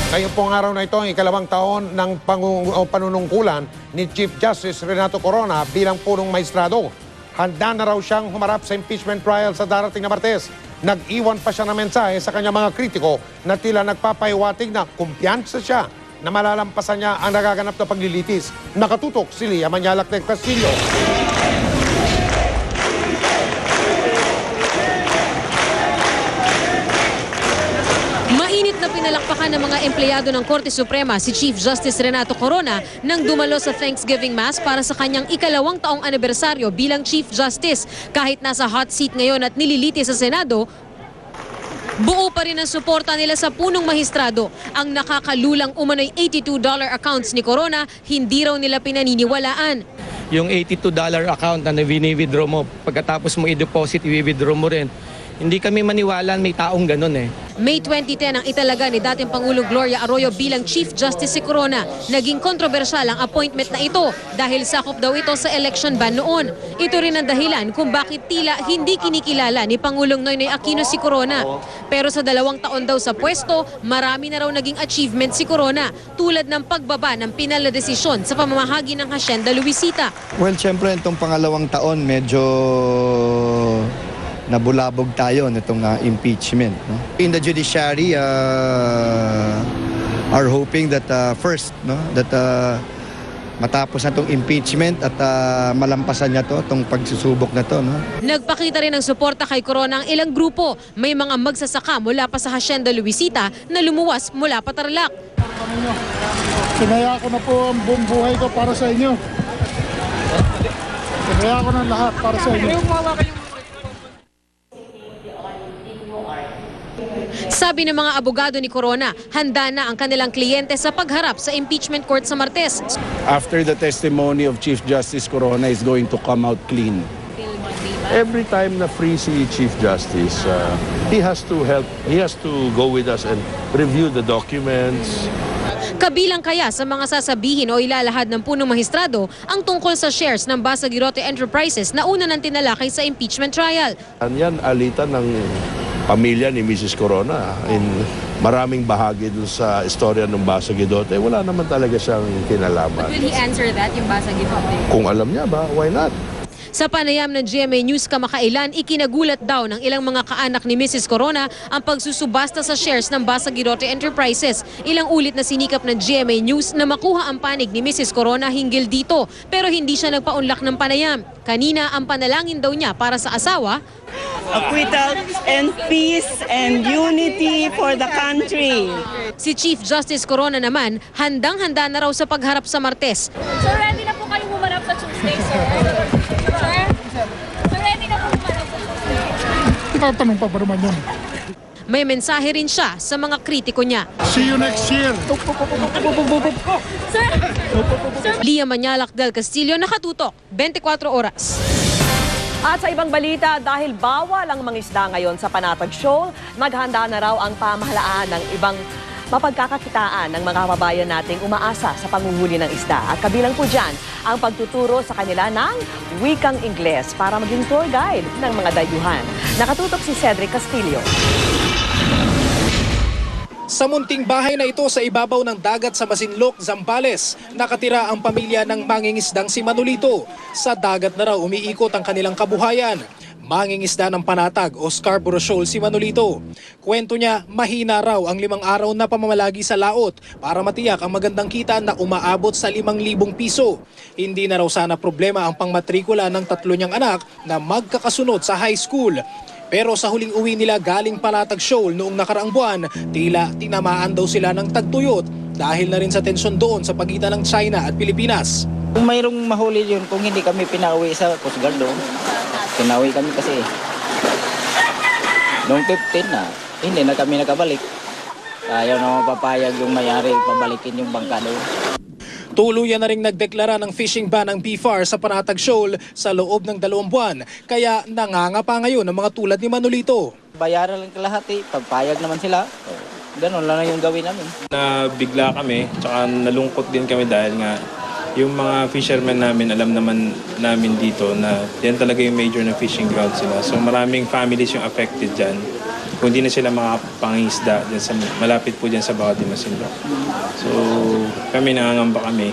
Ngayong pong araw na ito ang ikalawang taon ng panunungkulan ni Chief Justice Renato Corona bilang punong maestrado. Handa na raw siyang humarap sa impeachment trial sa darating na Martes. Nag-iwan pa siya ng mensahe sa kanyang mga kritiko na tila nagpapahiwatig na kumpiyansa siya na malalampasan niya ang nagaganap na paglilitis. Nakatutok si Lia Manyalak del Castillo. Mainit na pinalakpakan ng mga empleyado ng Korte Suprema si Chief Justice Renato Corona nang dumalo sa Thanksgiving Mass para sa kanyang ikalawang taong anibersaryo bilang Chief Justice. Kahit nasa hot seat ngayon at nililiti sa Senado, buo pa rin ang suporta nila sa punong mahistrado. Ang nakakalulang umano'y $82 accounts ni Corona, hindi raw nila pinaniniwalaan. Yung $82 account na withdraw mo, pagkatapos mo i-deposit, i-withdraw mo rin. Hindi kami maniwala may taong ganun eh. May 2010 ang italaga ni dating Pangulong Gloria Arroyo bilang Chief Justice si Corona. Naging kontrobersyal ang appointment na ito dahil sakop daw ito sa election ban noon. Ito rin ang dahilan kung bakit tila hindi kinikilala ni Pangulong Noynoy Aquino si Corona. Pero sa 2 taon daw sa pwesto, marami na raw naging achievement si Corona, tulad ng pagbaba ng pinal na desisyon sa pamamahagi ng Hacienda Luisita. Well, siyempre itong pangalawang taon medyo nabulabog tayo nitong impeachment. No? In the judiciary, are hoping that first, no, that matapos na itong impeachment at malampasan niya itong pagsusubok na ito. No? Nagpakita rin ng suporta kay Corona ang ilang grupo. May mga magsasaka mula pa sa Hacienda Luisita na lumuwas mula pa Tarlac. Sinaya ko na po ang buong buhay ko para sa inyo. Sinaya ko na lahat para sa inyo. Sabi ng mga abogado ni Corona, handa na ang kanilang kliyente sa pagharap sa impeachment court sa Martes. After the testimony of Chief Justice Corona is going to come out clean. Every time na free si Chief Justice, he has to help, he has to go with us and review the documents. Kabilang kaya sa mga sasabihin o ilalahad ng punong mahistrado ang tungkol sa shares ng Basa Girote Enterprises na una nang tinalakay sa impeachment trial. Yan alitan ng pamilya ni Mrs. Corona. In maraming bahagi dun sa istorya ng Basa Girote, wala naman talaga siyang kinalaman. But will he answer that, yung Basa Girote? Kung alam niya ba, why not? Sa panayam ng GMA News kamakailan, ikinagulat daw ng ilang mga kaanak ni Mrs. Corona ang pagsusubasta sa shares ng Basa Girote Enterprises. Ilang ulit na sinikap ng GMA News na makuha ang panig ni Mrs. Corona hinggil dito, pero hindi siya nagpaunlak ng panayam. Kanina ang panalangin daw niya para sa asawa, acquittal and peace and unity for the country. Si Chief Justice Corona naman, handang-handa na raw sa pagharap sa Martes. So ready na po kayong humarap sa Tuesday, sir? Sir? So ready na po humarap sa Tuesday? Itatanong pa ba naman yun? May mensahe rin siya sa mga kritiko niya. See you next year. Sir? Lia Manyalak del Castillo, nakatutok, 24 oras. At sa ibang balita, dahil bawal ang mangisda ngayon sa Panatag Shoal, naghanda na raw ang pamahalaan ng ibang mapagkakakitaan ng mga kababayan nating umaasa sa panguhuli ng isda. At kabilang po dyan ang pagtuturo sa kanila ng wikang Ingles para maging tour guide ng mga dayuhan. Nakatutok si Cedric Castillo. Sa munting bahay na ito sa ibabaw ng dagat sa Masinloc, Zambales, nakatira ang pamilya ng mangingisdang si Manolito. Sa dagat na raw umiikot ang kanilang kabuhayan. Mangingisda ng Panatag o Scarborough Shoal si Manolito. Kwento niya, mahina raw ang 5 araw na pamamalagi sa laot para matiyak ang magandang kita na umaabot sa 5,000 piso. Hindi na raw sana problema ang pangmatrikula ng 3 niyang anak na magkakasunod sa high school. Pero sa huling uwi nila galing Panatag Shoal noong nakaraang buwan, tila tinamaan daw sila ng tagtuyot dahil na rin sa tensyon doon sa pagitan ng China at Pilipinas. Kung mayroong mahuli yun, kung hindi kami pinauwi sa Coast Guard doon, pinauwi kami kasi noong 15 na, hindi na kami nakabalik. Ayaw na mapapayag yung mayari pabalikin yung bangka doon. Tuluyan na rin nagdeklara ng fishing ban ng BFAR sa Panatag Shoal sa loob ng 2 buwan, kaya nangangapa ngayon ang mga tulad ni Manolito. Bayaran lang kalahati, pagpayag naman sila, ganun lang yung gawin namin. Nabigla kami, tsaka nalungkot din kami dahil nga yung mga fishermen namin, alam naman namin dito na yan talaga yung major na fishing ground sila. So maraming families yung affected dyan. kung di na sila makapangisda dyan sa, malapit po dyan sa Bawat Masinloc. So kami nangangamba kami.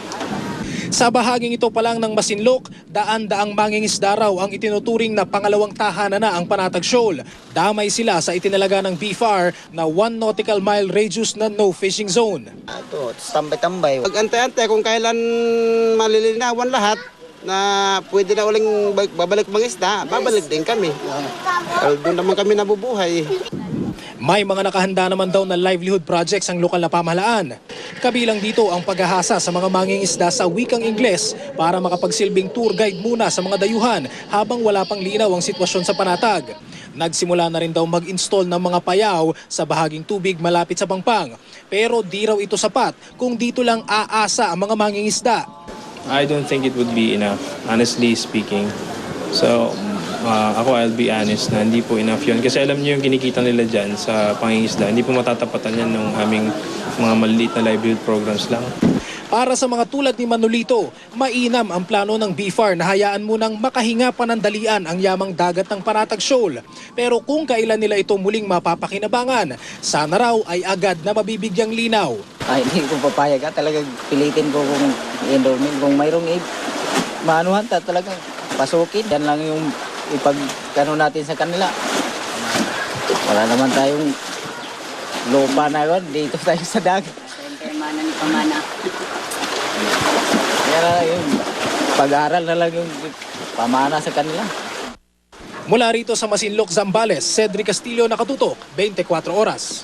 Sa bahaging ito pa lang ng Masinloc, daan-daang mangingisda raw ang itinuturing na pangalawang tahanan na ang Panatag Shoal. Damay sila sa itinalaga ng BFAR na 1 nautical mile radius na no fishing zone. Ito, tambay-tambay. Pag-ante-ante kung kailan malilinawan lahat na pwede na uling babalik mangisda, babalik din kami. Doon naman kami nabubuhay. May mga nakahanda naman daw na livelihood projects ang lokal na pamahalaan. Kabilang dito ang paghahasa sa mga mangingisda sa wikang Ingles para makapagsilbing tour guide muna sa mga dayuhan habang wala pang linaw ang sitwasyon sa Panatag. Nagsimula na rin daw mag-install ng mga payaw sa bahaging tubig malapit sa Pangpang. Pero di raw ito sapat kung dito lang aasa ang mga mangingisda. I don't think it would be enough, honestly speaking. So ako, I'll be honest na hindi po enough yun. Kasi alam niyo yung kinikita nila dyan sa pangingisda, hindi po matatapatan yan ng aming mga maliliit na livelihood programs lang. Para sa mga tulad ni Manolito, mainam ang plano ng BFAR na hayaan munang makahinga panandalian ang yamang dagat ng Panatag Shoal. Pero kung kailan nila ito muling mapapakinabangan, sana raw ay agad na mabibigyang linaw. Ay, hindi ko papayag. Talagang pilitin ko kung endormin. Kung mayroong maanuhan talagang pasukin. Yan lang yung ipag-ano natin sa kanila. Wala naman tayong lupa na yun. Dito tayo sa dagat. Mana ni pamana. Kaya na yung pag-aaral na lang yung pamana sa kanila. Mula rito sa Masinloc, Zambales, Cedric Castillo, Nakatutok, 24 Oras.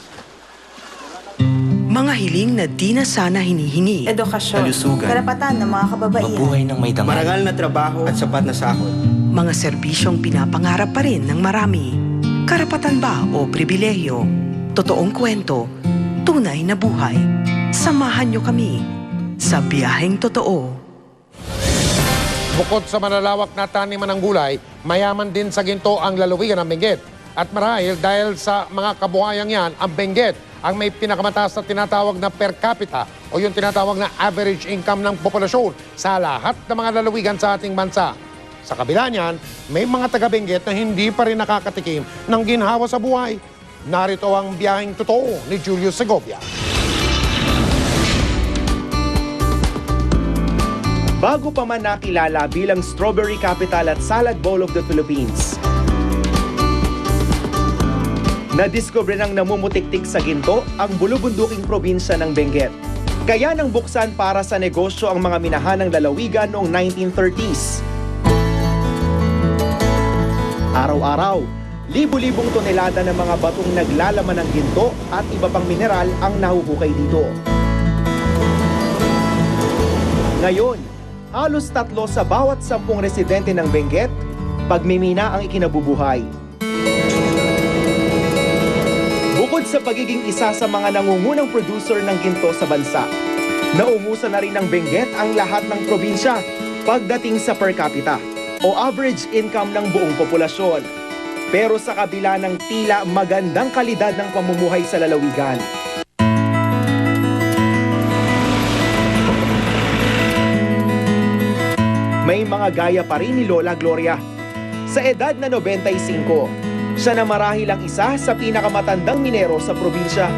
Mga hiling na di na sana hinihingi. Edukasyon, kalusugan, karapatan ng mga kababaihan, mabuhay ng may dangal, marangal na trabaho at sapat na sahod. Mga serbisyong pinapangarap pa rin ng marami. Karapatan ba o pribilehyo? Totoong kwento, tunay na buhay. Samahan niyo kami sa biyaheng totoo. Bukod sa malalawak na taniman ng gulay, mayaman din sa ginto ang lalawigan ng Benguet. At marahil dahil sa mga kabuhayang yan, ang Benguet ang may pinakamataas na tinatawag na per capita o yung tinatawag na average income ng populasyon sa lahat ng mga lalawigan sa ating bansa. Sa kabila niyan, may mga taga-Benguet na hindi pa rin nakakatikim ng ginhawa sa buhay. Narito ang biyaheng totoo ni Julius Segovia. Bago pa man nakilala bilang Strawberry Capital at Salad Bowl of the Philippines, nadiskubre ng namumutiktik sa ginto ang bulubunduking probinsya ng Benguet. Kaya nang buksan para sa negosyo ang mga minahanang lalawigan noong 1930s. Araw-araw, libu-libong tonelada ng mga batong naglalaman ng ginto at iba pang mineral ang nahuhukay dito. Ngayon, halos 3 sa bawat 10 residente ng Benguet, pagmimina ang ikinabubuhay. Bukod sa pagiging isa sa mga nangungunang producer ng ginto sa bansa, naungusan na rin ng Benguet ang lahat ng probinsya pagdating sa per capita o average income ng buong populasyon. Pero sa kabila ng tila magandang kalidad ng pamumuhay sa lalawigan, may mga gaya pa rin ni Lola Gloria. Sa edad na 95, siya na marahil ang isa sa pinakamatandang minero sa probinsya.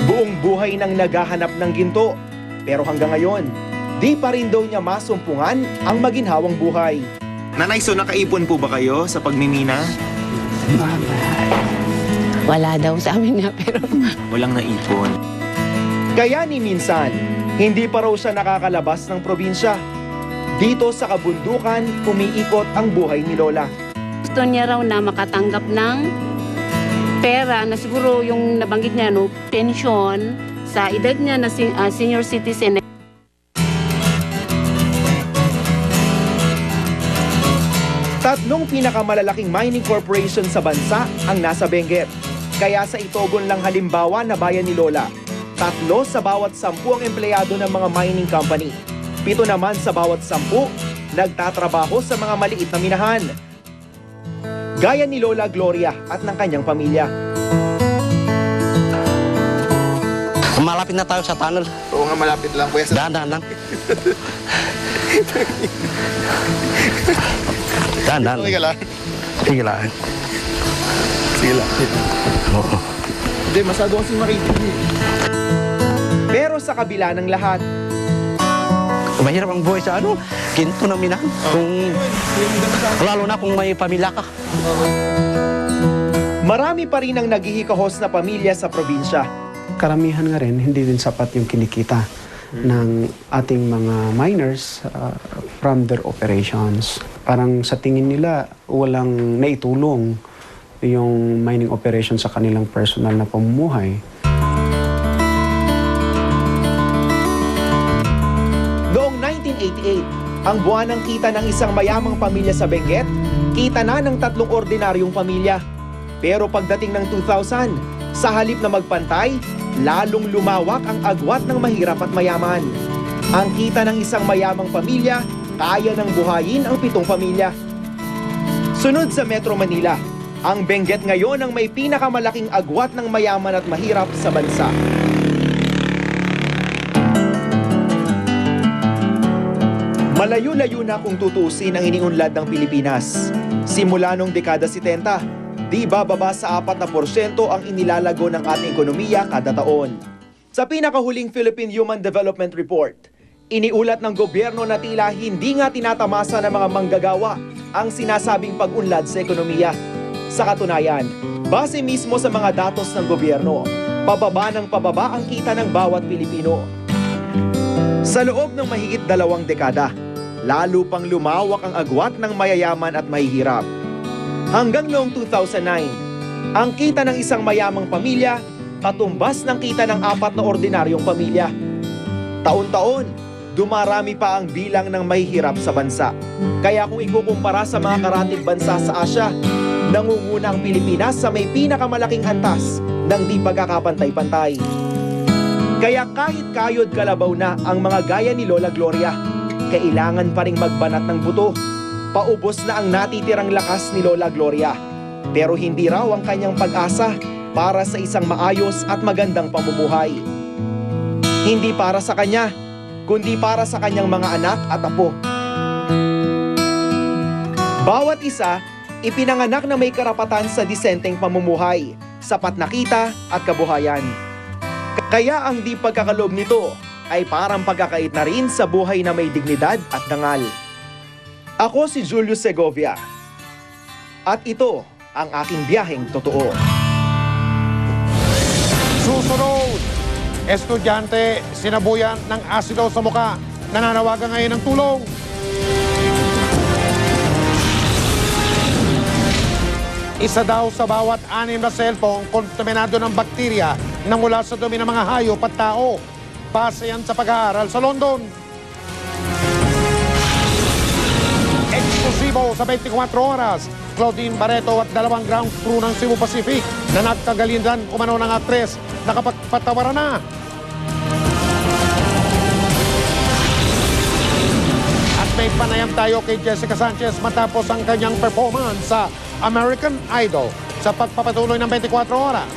Buong buhay nang naghahanap ng ginto. Pero hanggang ngayon, di pa rin daw niya masumpungan ang maginhawang buhay. Nanay, so nakaipon po ba kayo sa pagmimina? Wala daw sa amin na pero Walang naipon. Kaya ni minsan, hindi pa raw siya nakakalabas ng probinsya. Dito sa kabundukan, umiikot ang buhay ni Lola. gusto niya raw na makatanggap ng pera na siguro yung nabanggit niya, no, pension sa edad niya na senior citizen. Tatlong pinakamalalaking mining corporation sa bansa ang nasa Benguet. Kaya sa Itogon lang halimbawa na bayan ni Lola, 3 sa bawat 10 ang empleyado ng mga mining company. 7 naman sa bawat 10 nagtatrabaho sa mga maliit na minahan. Gaya ni Lola Gloria at ng kanyang pamilya. Malapit na tayo sa tunnel. Oo nga, malapit lang. Kuya, Dahan-dahan lang. Dahan-dahan. Sige lang. Sige lang. Sila. Hindi, masyado kasing makikinig. Pero sa kabila ng lahat, Mahirap ang buhay sa ginto na minahan. Lalo na kung may pamilya ka. marami pa rin ang naghihikahos na pamilya sa probinsya. Karamihan nga rin, hindi din sapat yung kinikita ng ating mga miners from their operations. Parang sa tingin nila, walang naitulong yung mining operation sa kanilang personal na pamumuhay. Noong 1988, ang buwan ng kita ng isang mayamang pamilya sa Benguet, kita na ng 3 ordinaryong pamilya. Pero pagdating ng 2000, sa halip na magpantay, lalong lumawak ang agwat ng mahirap at mayaman. Ang kita ng isang mayamang pamilya, kaya ng buhayin ang 7 pamilya. Sunod sa Metro Manila, ang Benguet ngayon ang may pinakamalaking agwat ng mayaman at mahirap sa bansa. Malayo-layo na kung tutuusin ang iniunlad ng Pilipinas. Simula noong dekada 70, di bababa sa 4% ang inilalago ng ating ekonomiya kada taon. Sa pinakahuling Philippine Human Development Report, iniulat ng gobyerno na tila hindi nga tinatamasa ng mga manggagawa ang sinasabing pag-unlad sa ekonomiya. Sa katunayan, base mismo sa mga datos ng gobyerno, pababa ng pababa ang kita ng bawat Pilipino. Sa loob ng mahigit 2 dekada, lalo pang lumawak ang agwat ng mayayaman at mahihirap. Hanggang noong 2009, ang kita ng isang mayamang pamilya katumbas ng kita ng 4 na ordinaryong pamilya. Taon-taon, dumarami pa ang bilang ng mahihirap sa bansa. Kaya kung ikukumpara sa mga karatig bansa sa Asia, nangunguna ang Pilipinas sa may pinakamalaking antas ng di pagkakapantay-pantay. Kaya kahit kayod kalabaw na ang mga gaya ni Lola Gloria, kailangan pa ring magbanat ng buto. Paubos na ang natitirang lakas ni Lola Gloria. Pero hindi raw ang kanyang pag-asa para sa isang maayos at magandang pamumuhay. Hindi para sa kanya, kundi para sa kanyang mga anak at apo. Bawat isa, ipinanganak na may karapatan sa disenteng pamumuhay, sapat na kita at kabuhayan. Kaya ang di pagkakaloob nito ay parang pagkakait na rin sa buhay na may dignidad at dangal. Ako si Julius Segovia. At ito ang aking biyaheng totoo. Susunod, estudyante sinabuyan ng asido sa muka. Nananawagan ngayon ng tulong. Isa daw sa bawat 6 na cellphone kontaminado ng bakterya na mula sa dumi ng mga hayop at tao. Base yan sa pag-aaral sa London. Eksklusibo sa 24 oras, Claudine Barreto at 2 ground crew ng Cebu Pacific na nagkagalindan umano ng aktres nakapagpatawaran na. At may panayam tayo kay Jessica Sanchez matapos ang kanyang performance sa American Idol sa pagpapatuloy ng 24 oras.